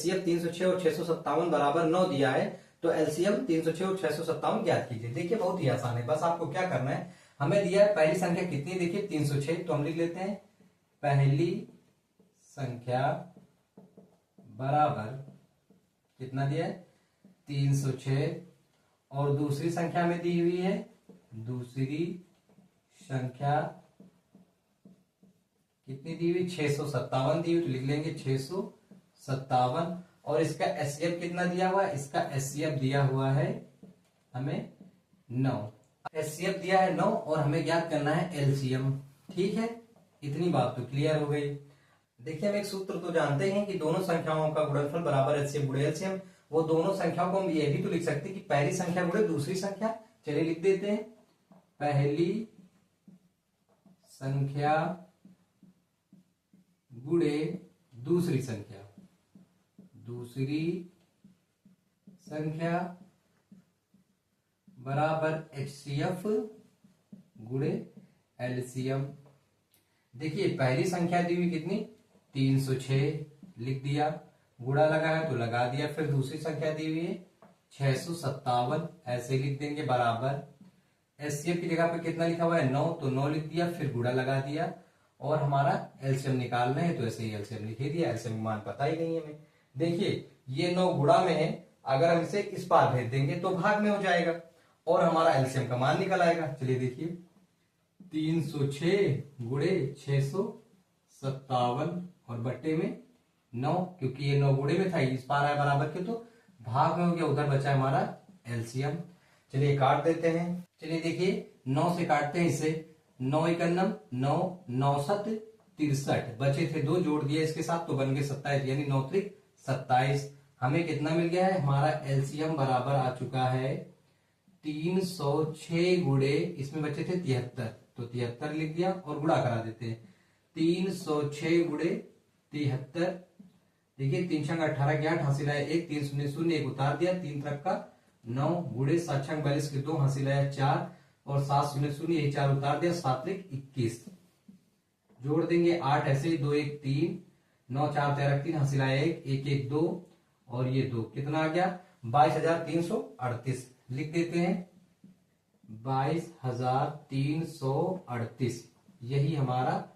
HCF 306 और 657 बराबर 9 दिया है, तो LCM 306 और 657 ज्ञात कीजिए। देखिए बहुत ही आसान है, बस आपको क्या करना है, हमें दिया है पहली संख्या कितनी, देखिए 306, तो हम लिख लेते हैं पहली संख्या बराबर कितना दिया है 306, और दूसरी संख्या में दी हुई है, दूसरी संख्या कितनी दी हुई 657 दी हुई, तो लिख लेंगे 657, और इसका एचसीएफ कितना दिया हुआ है, इसका एचसीएफ दिया हुआ है हमें 9, एचसीएफ दिया है 9 और हमें ज्ञात करना है एलसीएम। ठीक है, इतनी बात तो क्लियर हो गई। देखिए हम एक सूत्र तो जानते हैं कि दोनों संख्याओं का गुणनफल बराबर एचसीएफ गुणे एलसीएम। वो दोनों संख्याओं को हम ये भी तो लिख सकते हैं कि पहली संख्या गुणे दूसरी संख्या। चलिए लिख देते हैं पहली संख्या गुणे दूसरी संख्या, दूसरी संख्या बराबर एचसीएफ गुणे एलसीएम। देखिए पहली संख्या दी हुई कितनी 306 लिख दिया, गुणा लगा है तो लगा दिया, फिर दूसरी संख्या दी हुई है 657 ऐसे लिख देंगे बराबर एचसीएफ की जगह पे कितना लिखा हुआ है 9, तो 9 लिख दिया, फिर गुणा लगा दिया, और हमारा एलसीएम निकालना है तो ऐसे ही एलसीएम लिख दिया। एलसीएम मान पता ही नहीं है हमें। देखिए ये 9 गुणा में है, अगर हम इसे इस पार भेज देंगे तो भाग में हो जाएगा और हमारा एलसीएम का मान निकल आएगा। चलिए देखिए 306 गुणे 657 और बट्टे में 9, क्योंकि ये 9 गुणे में था, इस पार आया बराबर के तो भाग में हो गया, उधर बचा हमारा एलसीएम। चलिए काट देते हैं। चलिए देखिए 9 से काटते हैं इसे, 9 एकन्नम 9, 9 सत 63, बचे थे 2 जोड़ दिए इसके साथ तो बन गए 27, यानी 9 त्रिक 27। हमें कितना मिल गया है, हमारा एलसीएम बराबर आ चुका है 306 गुणे, इसमें बचे थे 73, तो 73 लिख दिया और गुणा करा देते हैं 306 गुणे 73। देखिए 3 छंग 18 के 8 हासिल आया 1, 3 शून्य शून्य 1 उतार दिया, 3 तरफ का 9 गुणे 7 छंग 42 के 2 हासिल आया 4, और 7 शून्य शून्य 1 4 उतार दिया, 7 त्रिक 21 जोड़ देंगे 8 ऐसे 2 1 3, 9 4 13 3 हासिल आया 1 1 1 2, और ये 2 कितना आ गया 22,338 लिख देते हैं 22,338, यही हमारा